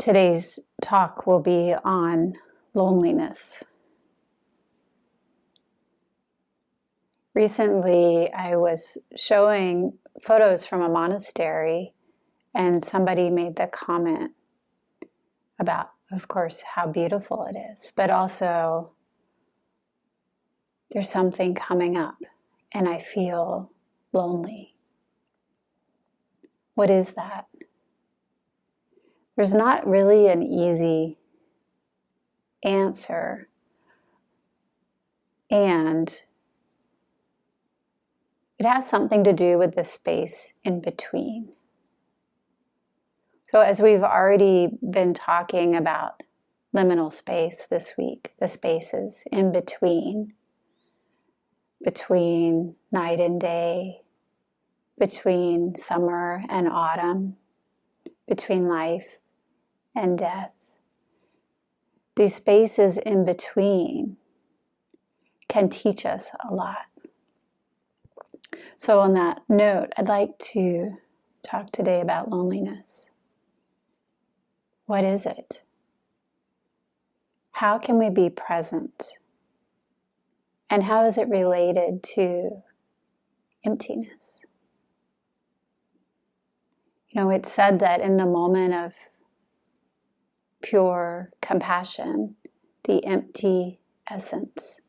Today's talk will be on loneliness. Recently, I was showing photos from a monastery, and somebody made the comment about, of course, how beautiful it is, but also there's something coming up, and I feel lonely. What is that? There's not really an easy answer, and it has something to do with the space in between. So as we've already been talking about liminal space this week, the spaces in between night and day, between summer and autumn, between life and death. These spaces in between can teach us a lot. So on that note, I'd like to talk today about loneliness. What is it? How can we be present? And how is it related to emptiness? You know, it's said that in the moment of pure compassion, the empty essence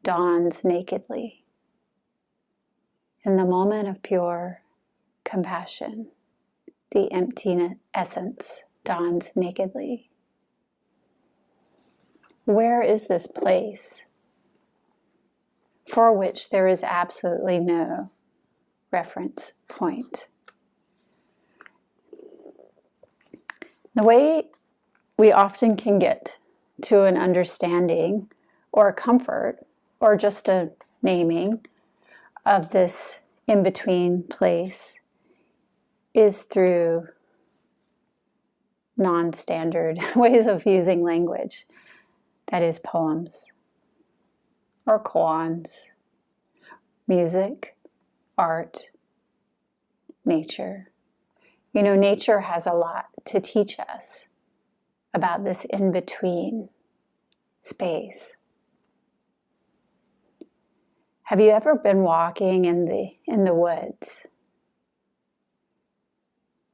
dawns nakedly. In the moment of pure compassion, the empty essence dawns nakedly. Where is this place for which there is absolutely no reference point? The way we often can get to an understanding or a comfort or just a naming of this in-between place is through non-standard ways of using language. That is poems or koans, music, art, nature. You know, nature has a lot to teach us about this in-between space. Have you ever been walking in the woods?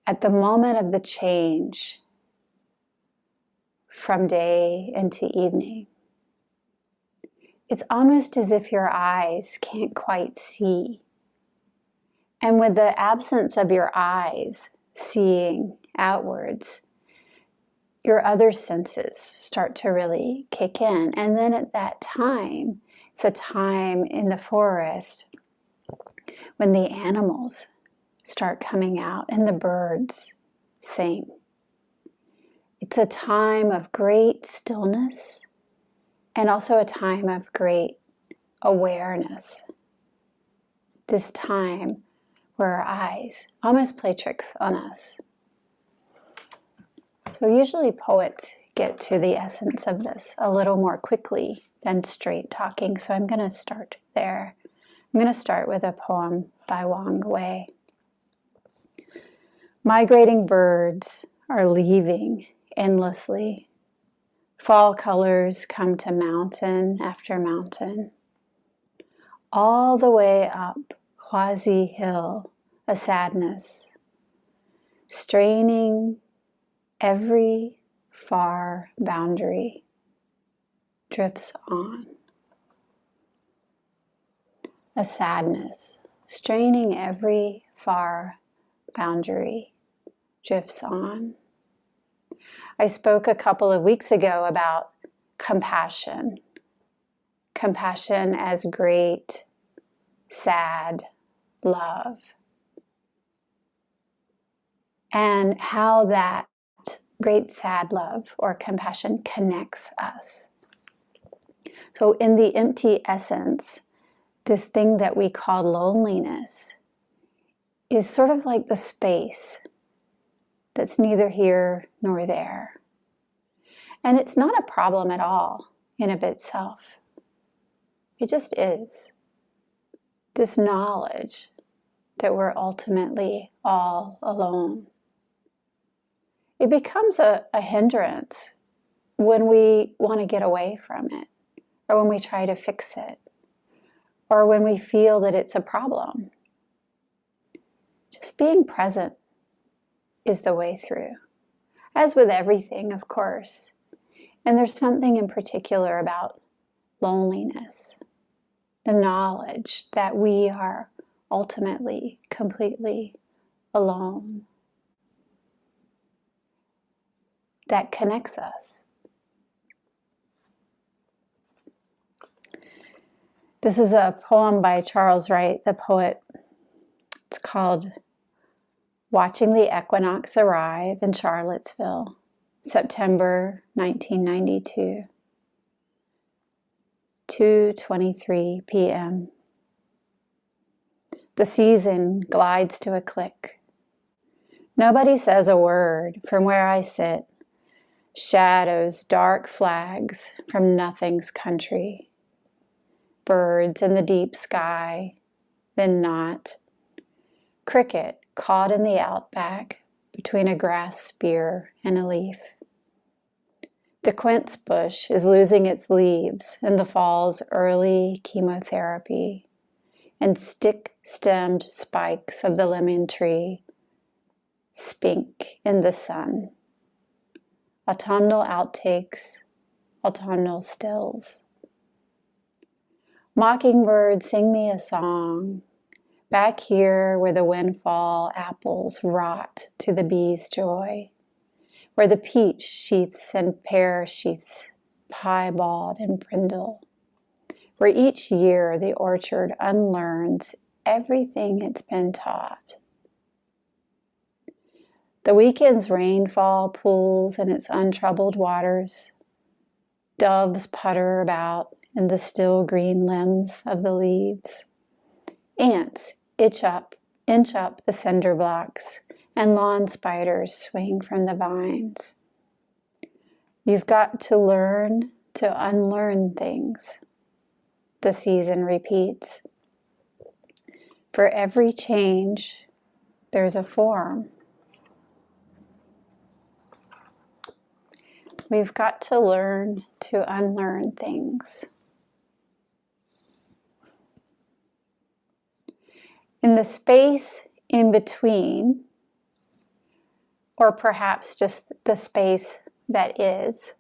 At the moment of the change from day into evening, it's almost as if your eyes can't quite see. And with the absence of your eyes seeing outwards, your other senses start to really kick in. And then at that time, it's a time in the forest when the animals start coming out and the birds sing. It's a time of great stillness and also a time of great awareness. This time where our eyes almost play tricks on us. So usually poets get to the essence of this a little more quickly than straight talking, so I'm going to start there. I'm going to start with a poem by Wang Wei. Migrating birds are leaving endlessly. Fall colors come to mountain after mountain. All the way up Huazi Hill, a sadness, straining every far boundary, drifts on. A sadness, straining every far boundary, drifts on. I spoke a couple of weeks ago about compassion. Compassion as great, sad love. And how that great sad love or compassion connects us. So in the empty essence, this thing that we call loneliness is sort of like the space that's neither here nor there. And it's not a problem at all in of itself. It just is. This knowledge that we're ultimately all alone it becomes a hindrance when we want to get away from it, or when we try to fix it, or when we feel that it's a problem. Just being present is the way through, as with everything, of course. And there's something in particular about loneliness, the knowledge that we are ultimately completely alone, that connects us. This is a poem by Charles Wright, the poet. It's called Watching the Equinox Arrive in Charlottesville, September 1992, 2:23 p.m. The season glides to a click. Nobody says a word from where I sit. Shadows, dark flags from nothing's country. Birds in the deep sky, then not. Cricket caught in the outback between a grass spear and a leaf. The quince bush is losing its leaves in the fall's early chemotherapy, and stick-stemmed spikes of the lemon tree spink in the sun. Autumnal outtakes, autumnal stills. Mockingbird, sing me a song, back here where the windfall apples rot to the bee's joy, where the peach sheaths and pear sheaths piebald and brindle, where each year the orchard unlearns everything it's been taught. The weekend's rainfall pools in its untroubled waters. Doves putter about in the still green limbs of the leaves. Ants inch up the cinder blocks, and lawn spiders swing from the vines. You've got to learn to unlearn things, the season repeats. For every change, there's a form. We've got to learn to unlearn things. In the space in between, or perhaps just the space that is,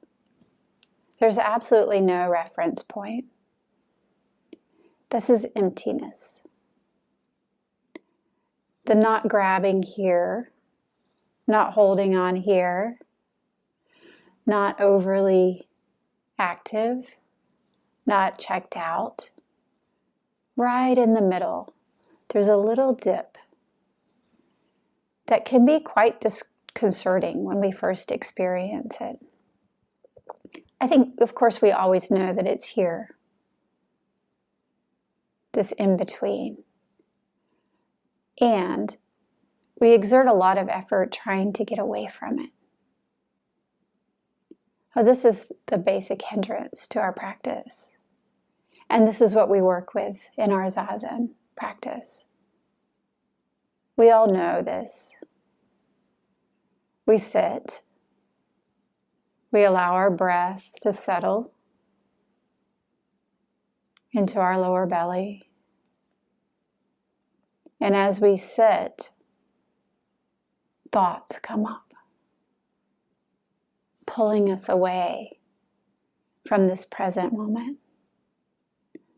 there's absolutely no reference point. This is emptiness. The not grabbing here, not holding on here, not overly active, not checked out. Right in the middle, there's a little dip that can be quite disconcerting when we first experience it. I think, of course, we always know that it's here, this in-between. And we exert a lot of effort trying to get away from it. Oh, this is the basic hindrance to our practice. And this is what we work with in our Zazen practice. We all know this. We sit. We allow our breath to settle into our lower belly. And as we sit, thoughts come up, pulling us away from this present moment.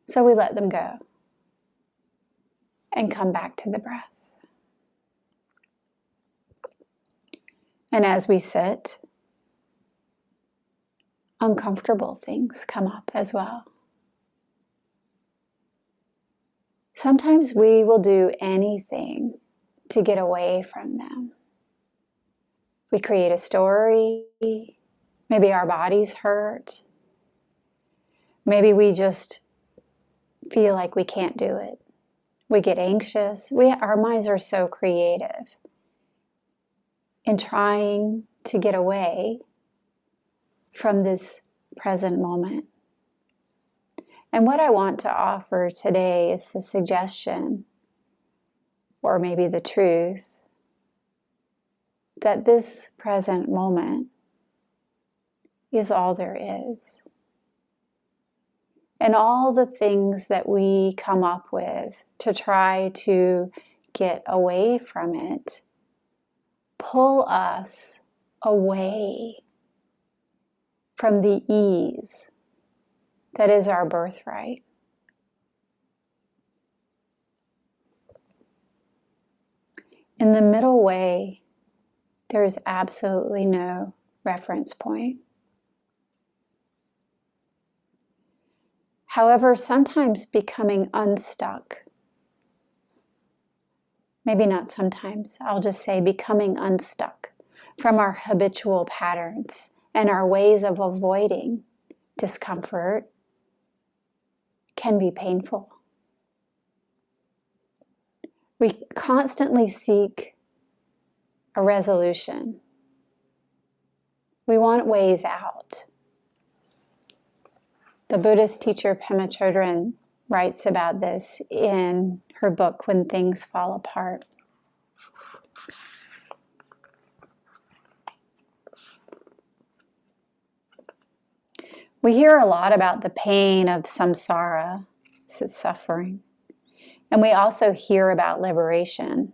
So we let them go and come back to the breath. And as we sit, uncomfortable things come up as well. Sometimes we will do anything to get away from them. We create a story. Maybe our bodies hurt. Maybe we just feel like we can't do it. We get anxious. Our minds are so creative in trying to get away from this present moment. And what I want to offer today is the suggestion, or maybe the truth, that this present moment is all there is. And all the things that we come up with to try to get away from it pull us away from the ease that is our birthright. In the middle way, there is absolutely no reference point. However, sometimes becoming unstuck, maybe not sometimes, I'll just say becoming unstuck from our habitual patterns and our ways of avoiding discomfort can be painful. We constantly seek a resolution. We want ways out. The Buddhist teacher Pema Chodron writes about this in her book, When Things Fall Apart. We hear a lot about the pain of samsara, this is suffering, and we also hear about liberation.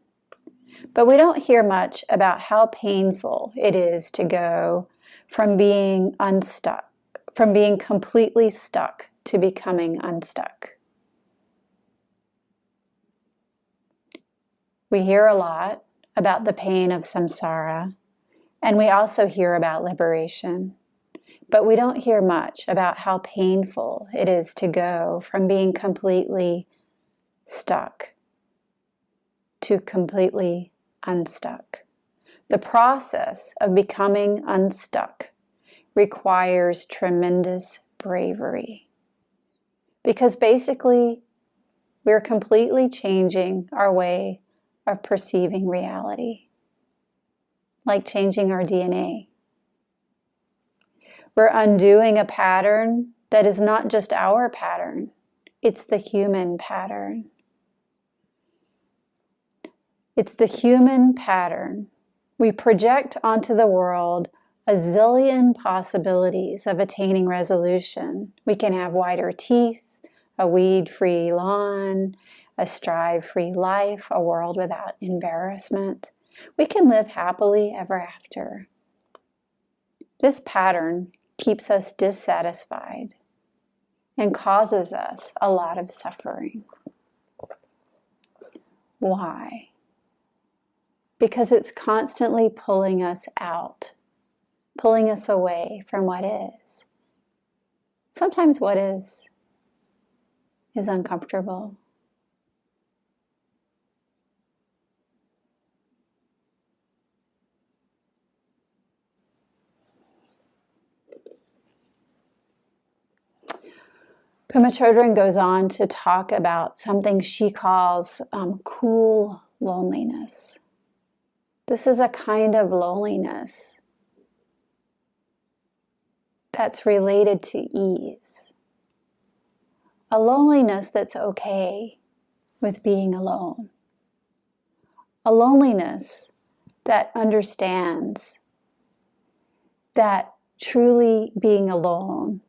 But we don't hear much about how painful it is to go from being unstuck, from being completely stuck to becoming unstuck. We hear a lot about the pain of samsara, and we also hear about liberation. But we don't hear much about how painful it is to go from being completely stuck to completely unstuck. The process of becoming unstuck requires tremendous bravery, because basically we're completely changing our way of perceiving reality, like changing our DNA. We're undoing a pattern that is not just our pattern, it's the human pattern. It's the human pattern. We project onto the world a zillion possibilities of attaining resolution. We can have whiter teeth, a weed-free lawn, a strive-free life, a world without embarrassment. We can live happily ever after. This pattern keeps us dissatisfied and causes us a lot of suffering. Why? Because it's constantly pulling us out, pulling us away from what is. Sometimes what is uncomfortable. Pema Chodron goes on to talk about something she calls cool loneliness. This is a kind of loneliness that's related to ease. A loneliness that's okay with being alone. A loneliness that understands that truly being alone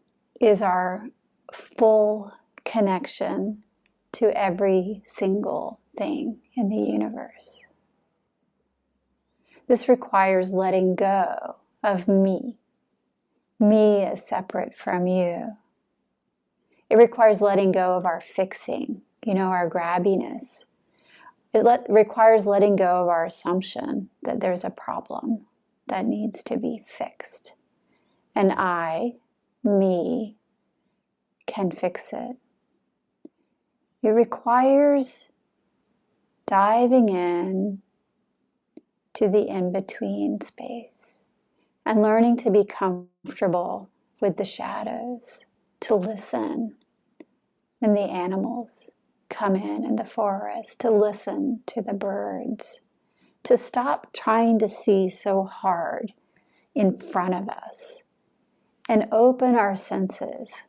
is our full connection to every single thing in the universe. This requires letting go of me. Me is separate from you. It requires letting go of our fixing, our grabbiness. It requires letting go of our assumption that there's a problem that needs to be fixed. And me, can fix it. It requires diving in to the in-between space and learning to be comfortable with the shadows, to listen when the animals come in the forest, to listen to the birds, to stop trying to see so hard in front of us and open our senses,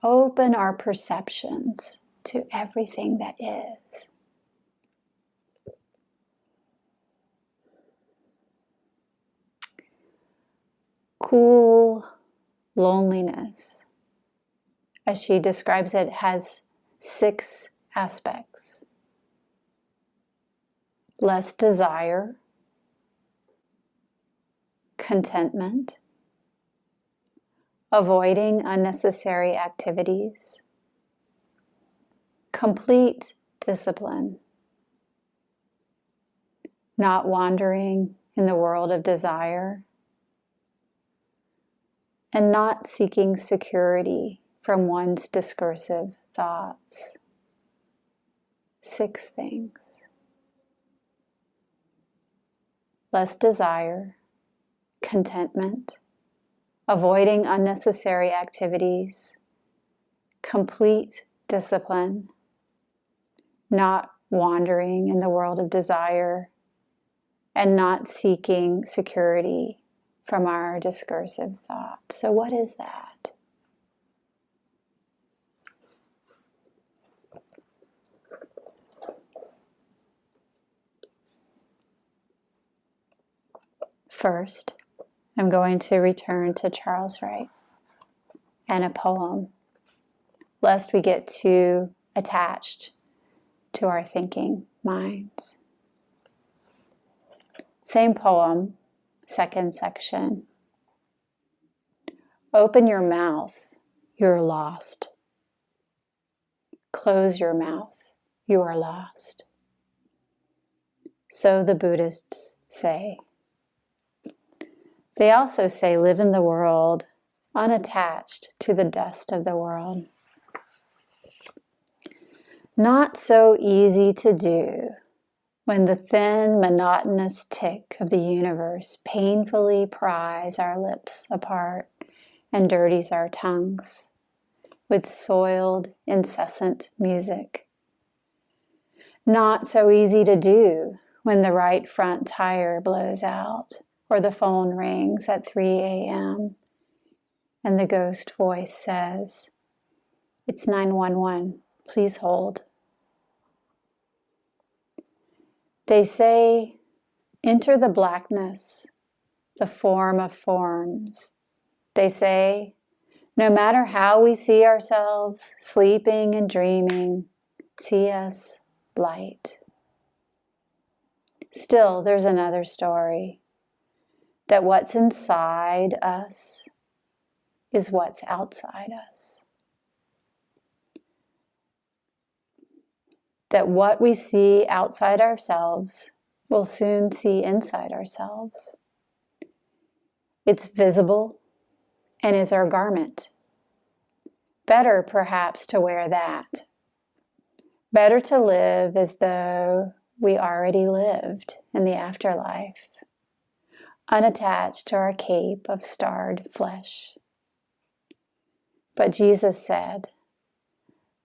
open our perceptions to everything that is. Cool loneliness, as she describes it, has 6 aspects. Less desire, contentment, avoiding unnecessary activities, complete discipline, not wandering in the world of desire, and not seeking security from one's discursive thoughts. 6 things. Less desire, contentment, avoiding unnecessary activities, complete discipline, not wandering in the world of desire, and not seeking security from our discursive thought. So what is that? First, I'm going to return to Charles Wright and a poem, lest we get too attached to our thinking minds. Same poem, second section. Open your mouth, you're lost. Close your mouth, you are lost. So the Buddhists say. They also say live in the world unattached to the dust of the world. Not so easy to do when the thin, monotonous tick of the universe painfully pries our lips apart and dirties our tongues with soiled, incessant music. Not so easy to do when the right front tire blows out or the phone rings at 3 a.m. and the ghost voice says, "It's 911, please hold." They say, enter the blackness, the form of forms. They say, no matter how we see ourselves, sleeping and dreaming, see us light. Still, there's another story, that what's inside us is what's outside us. That what we see outside ourselves, we'll soon see inside ourselves. It's visible and is our garment. Better, perhaps, to wear that. Better to live as though we already lived in the afterlife, unattached to our cape of starred flesh. But Jesus said,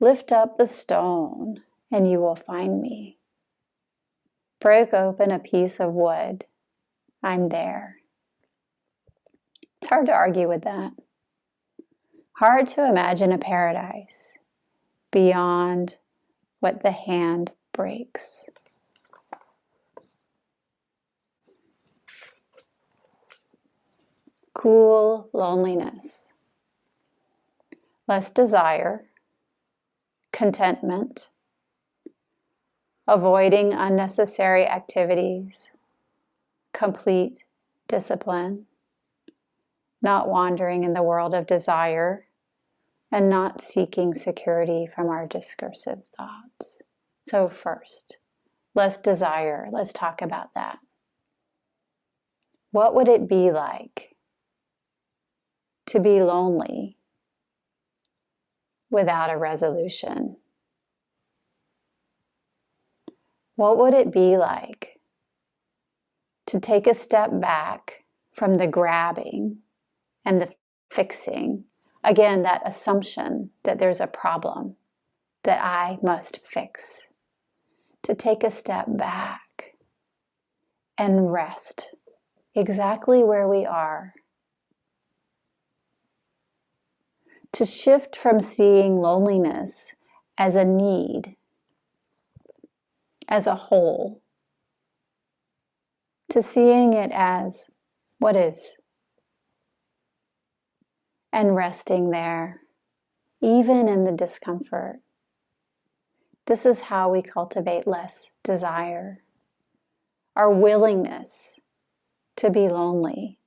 lift up the stone and you will find me. Break open a piece of wood, I'm there. It's hard to argue with that. Hard to imagine a paradise beyond what the hand breaks. Cool loneliness. Less desire, contentment, avoiding unnecessary activities, complete discipline, not wandering in the world of desire, and not seeking security from our discursive thoughts. So first, less desire. Let's talk about that. What would it be like to be lonely without a resolution? What would it be like to take a step back from the grabbing and the fixing? Again, that assumption that there's a problem that I must fix. To take a step back and rest exactly where we are. To shift from seeing loneliness as a need, as a whole, to seeing it as what is. and resting there, even in the discomfort. This is how we cultivate less desire, our willingness to be lonely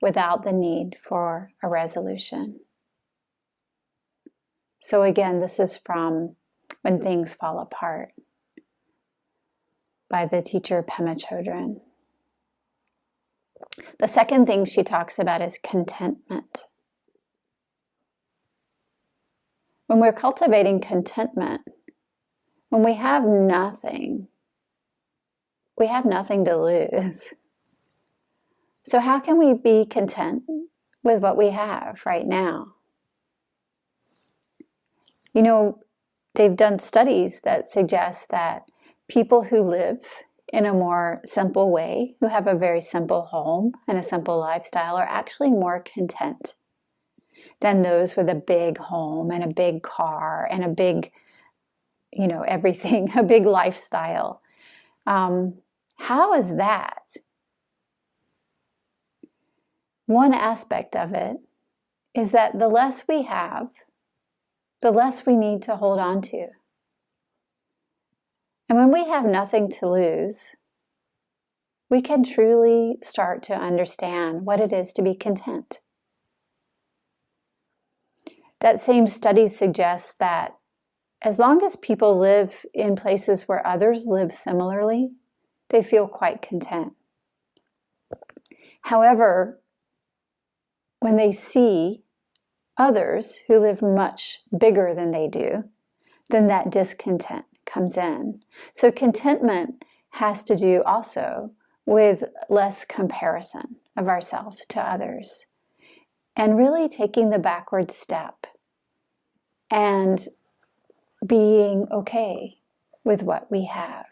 without the need for a resolution. So again, this is from When Things Fall Apart by the teacher Pema Chodron. The second thing she talks about is contentment. When we're cultivating contentment, when we have nothing to lose. So how can we be content with what we have right now? You know, they've done studies that suggest that people who live in a more simple way, who have a very simple home and a simple lifestyle, are actually more content than those with a big home and a big car and a big, everything, a big lifestyle. How is that? One aspect of it is that the less we have, the less we need to hold on to. And when we have nothing to lose, we can truly start to understand what it is to be content. That same study suggests that as long as people live in places where others live similarly, they feel quite content. However, when they see others who live much bigger than they do, then that discontent comes in. So contentment has to do also with less comparison of ourselves to others, and really taking the backward step and being okay with what we have.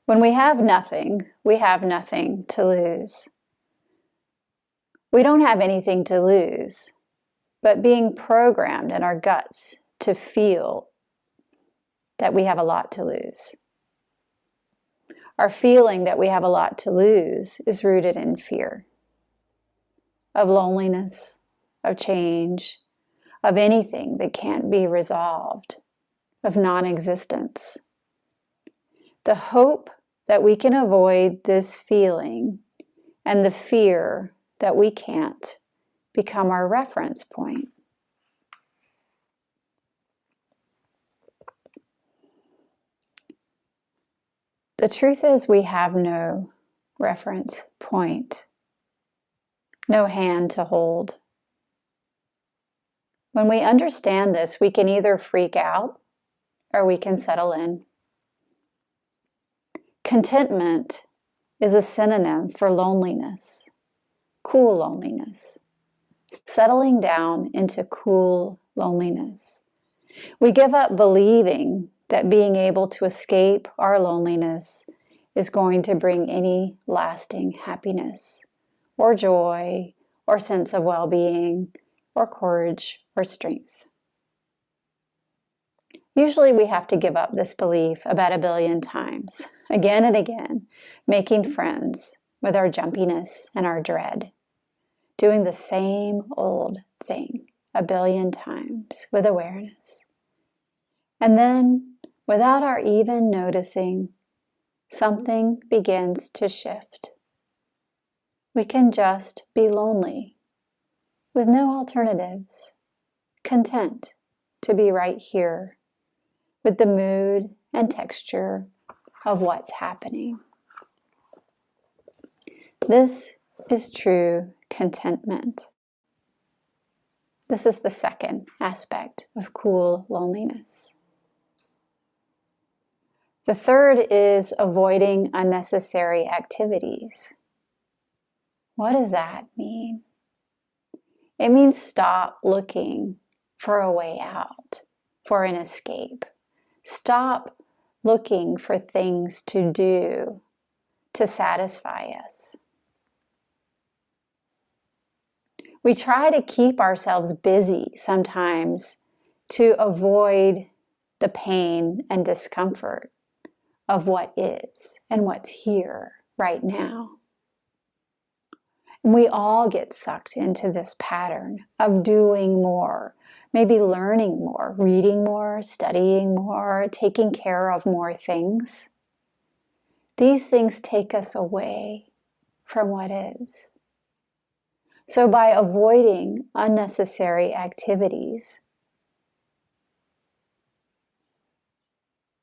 When we have nothing to lose. We don't have anything to lose, but being programmed in our guts to feel that we have a lot to lose. Our feeling that we have a lot to lose is rooted in fear of loneliness, of change, of anything that can't be resolved, of non-existence. The hope that we can avoid this feeling and the fear that we can't become our reference point. The truth is we have no reference point, no hand to hold. When we understand this, we can either freak out or we can settle in. Contentment is a synonym for loneliness, cool loneliness, settling down into cool loneliness. We give up believing that being able to escape our loneliness is going to bring any lasting happiness or joy or sense of well-being or courage or strength. Usually we have to give up this belief about 1 billion times, again and again, making friends with our jumpiness and our dread, doing the same old thing 1 billion times with awareness. And then, without our even noticing, something begins to shift. We can just be lonely, with no alternatives, content to be right here, with the mood and texture of what's happening. This is true contentment. This is the second aspect of cool loneliness. The third is avoiding unnecessary activities. What does that mean? It means stop looking for a way out, for an escape. Stop looking for things to do to satisfy us. We try to keep ourselves busy sometimes to avoid the pain and discomfort of what is and what's here right now. And we all get sucked into this pattern of doing more, maybe learning more, reading more, studying more, taking care of more things. These things take us away from what is. So by avoiding unnecessary activities,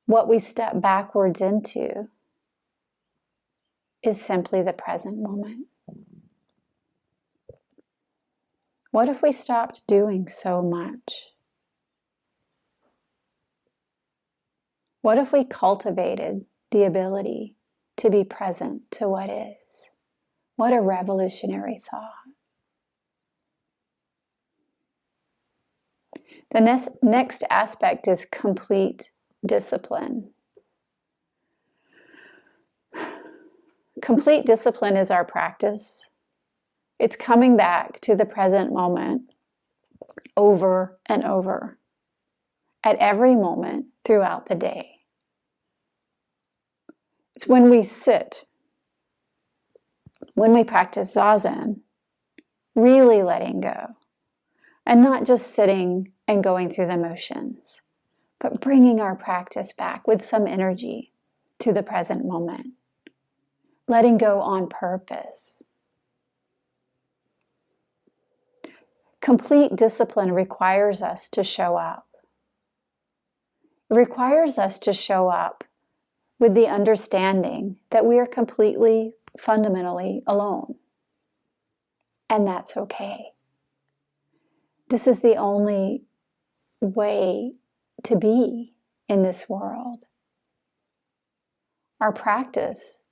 what we step backwards into is simply the present moment. What if we stopped doing so much? What if we cultivated the ability to be present to what is? What a revolutionary thought. The next aspect is complete discipline. Complete discipline is our practice. It's coming back to the present moment over and over at every moment throughout the day. It's when we sit, when we practice Zazen, really letting go, and not just sitting and going through the motions, but bringing our practice back with some energy to the present moment, letting go on purpose. Complete discipline requires us to show up. It requires us to show up with the understanding that we are completely, fundamentally alone. And that's okay. This is the only way to be in this world. Our practice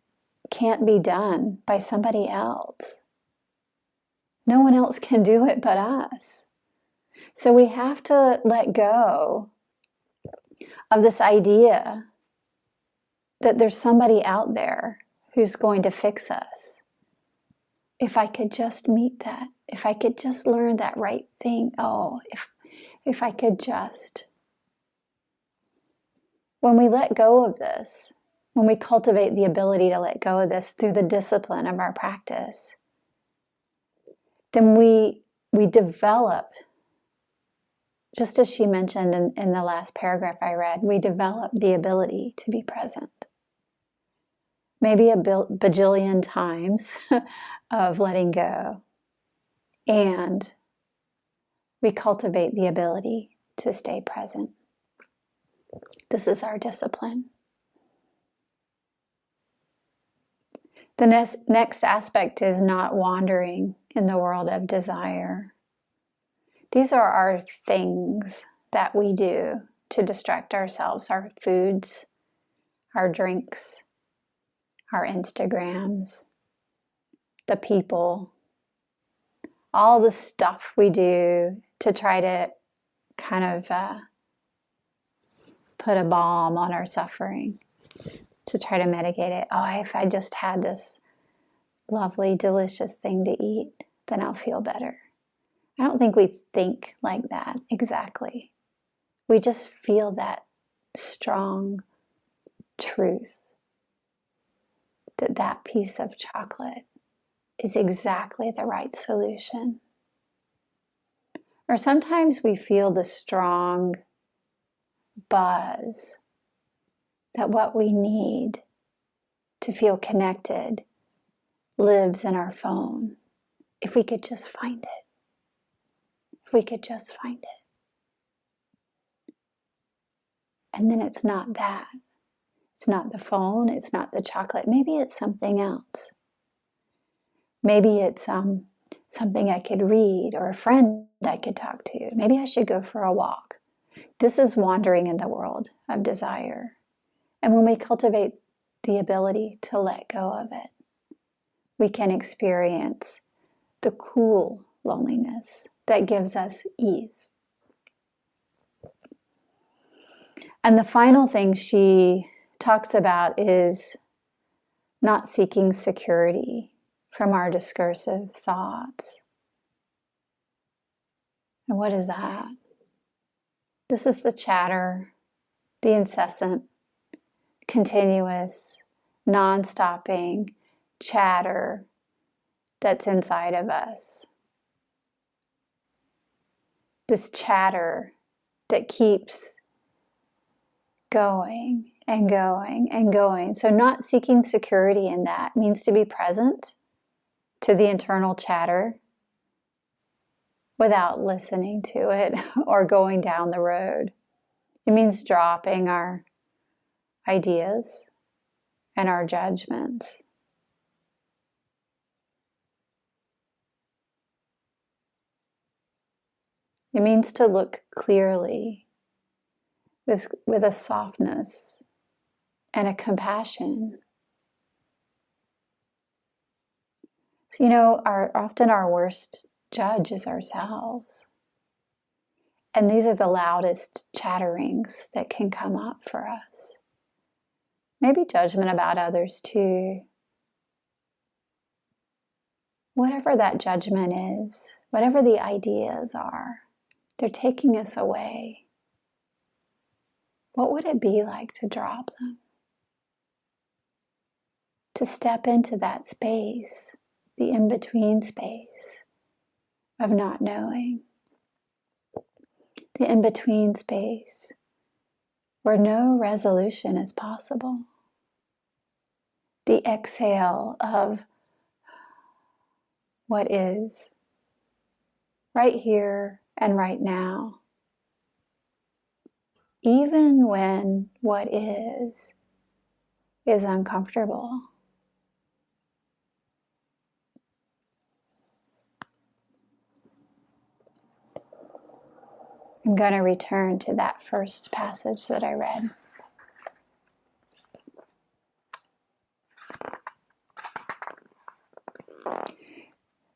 can't be done by somebody else. No one else can do it but us. So we have to let go of this idea that there's somebody out there who's going to fix us. If I could just meet that, if I could just learn that right thing, if I could just. When we let go of this, when we cultivate the ability to let go of this through the discipline of our practice, then we develop, just as she mentioned in the last paragraph I read, we develop the ability to be present. Maybe a bajillion times of letting go. And we cultivate the ability to stay present. This is our discipline. The next aspect is not wandering in the world of desire. These are our things that we do to distract ourselves, our foods, our drinks, our Instagrams, the people, all the stuff we do to try to kind of put a balm on our suffering, to try to mitigate it. If I just had this lovely, delicious thing to eat, then I'll feel better. I don't think we think like that exactly. We just feel that strong truth that that piece of chocolate is exactly the right solution. Or sometimes we feel the strong buzz that what we need to feel connected lives in our phone. If we could just find it. If we could just find it. And then it's not that. It's not the phone. It's not the chocolate. Maybe it's something else. Maybe it's something I could read or a friend I could talk to. Maybe I should go for a walk. This is wandering in the world of desire. And when we cultivate the ability to let go of it, we can experience the cool loneliness that gives us ease. And the final thing she talks about is not seeking security from our discursive thoughts. And what is that? This is the chatter, the incessant, continuous, non-stopping chatter that's inside of us. This chatter that keeps going and going and going. So not seeking security in that means to be present to the internal chatter without listening to it or going down the road. It means dropping our ideas and our judgments. It means to look clearly with a softness and a compassion. So, often our worst judge is ourselves. And these are the loudest chatterings that can come up for us. Maybe judgment about others too. Whatever that judgment is, whatever the ideas are, they're taking us away. What would it be like to drop them? To step into that space, the in-between space of not knowing. The in-between space where no resolution is possible. The exhale of what is right here and right now. Even when what is uncomfortable. I'm going to return to that first passage that I read.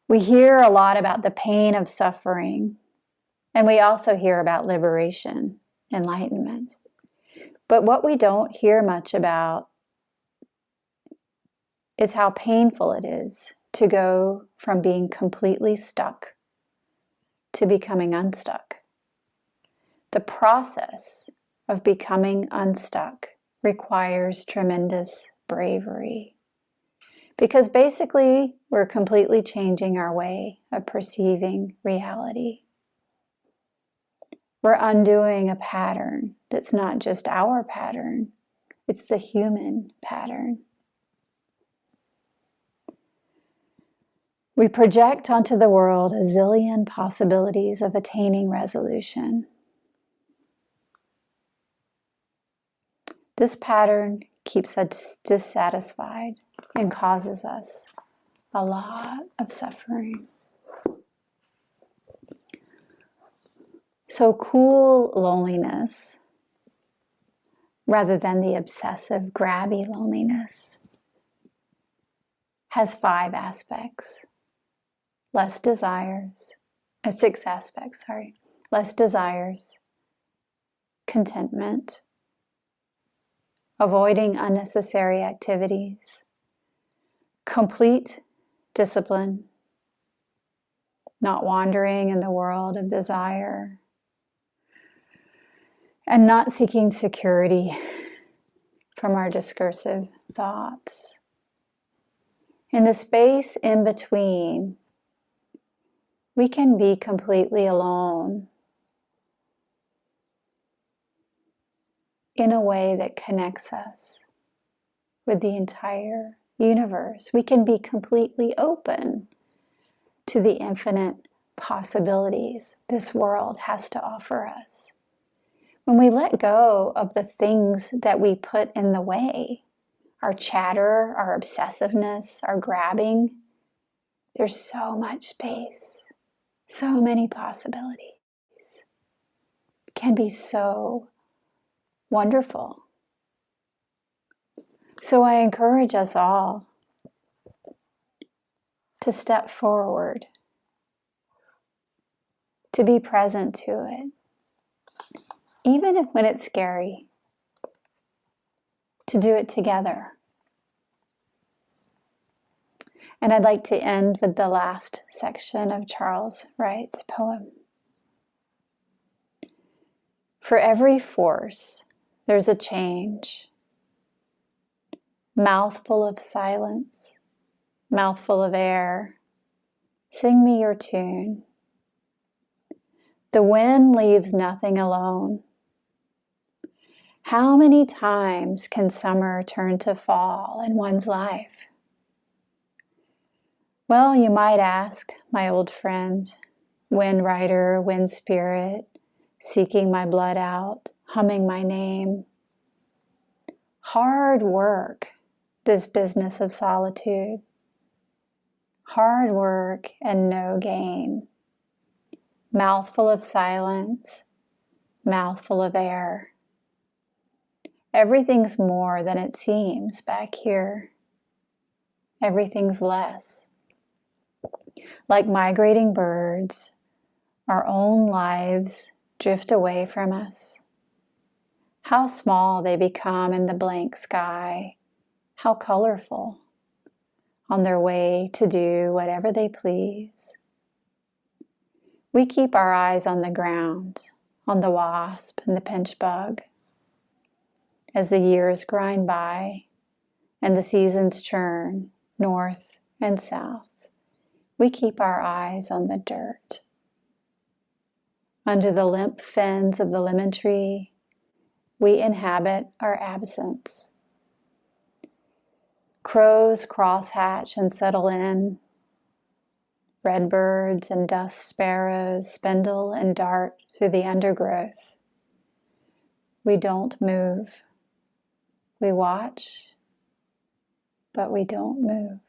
We hear a lot about the pain of suffering, and we also hear about liberation, enlightenment. But what we don't hear much about is how painful it is to go from being completely stuck to becoming unstuck. The process of becoming unstuck requires tremendous bravery. Because basically, we're completely changing our way of perceiving reality. We're undoing a pattern that's not just our pattern, it's the human pattern. We project onto the world a zillion possibilities of attaining resolution. This pattern keeps us dissatisfied and causes us a lot of suffering. So cool loneliness, rather than the obsessive, grabby loneliness, has 5 aspects. Less desires, 6 aspects, less desires, contentment, avoiding unnecessary activities, complete discipline, not wandering in the world of desire, and not seeking security from our discursive thoughts. In the space in between, we can be completely alone in a way that connects us with the entire universe. We can be completely open to the infinite possibilities this world has to offer us. When we let go of the things that we put in the way, our chatter, our obsessiveness, our grabbing, there's so much space, so many possibilities. It can be so wonderful. So I encourage us all to step forward, to be present to it, even when it's scary, to do it together. And I'd like to end with the last section of Charles Wright's poem. For every force, there's a change. Mouthful of silence, mouthful of air, sing me your tune. The wind leaves nothing alone. How many times can summer turn to fall in one's life? Well, you might ask, my old friend, wind rider, wind spirit, seeking my blood out, humming my name. Hard work, this business of solitude. Hard work and no gain. Mouthful of silence, mouthful of air. Everything's more than it seems back here. Everything's less. Like migrating birds, our own lives drift away from us. How small they become in the blank sky, how colorful, on their way to do whatever they please. We keep our eyes on the ground, on the wasp and the pinch bug. As the years grind by and the seasons churn north and south, we keep our eyes on the dirt. Under the limp fins of the lemon tree, we inhabit our absence. Crows crosshatch and settle in. Redbirds and dust sparrows spindle and dart through the undergrowth. We don't move. We watch, but we don't move.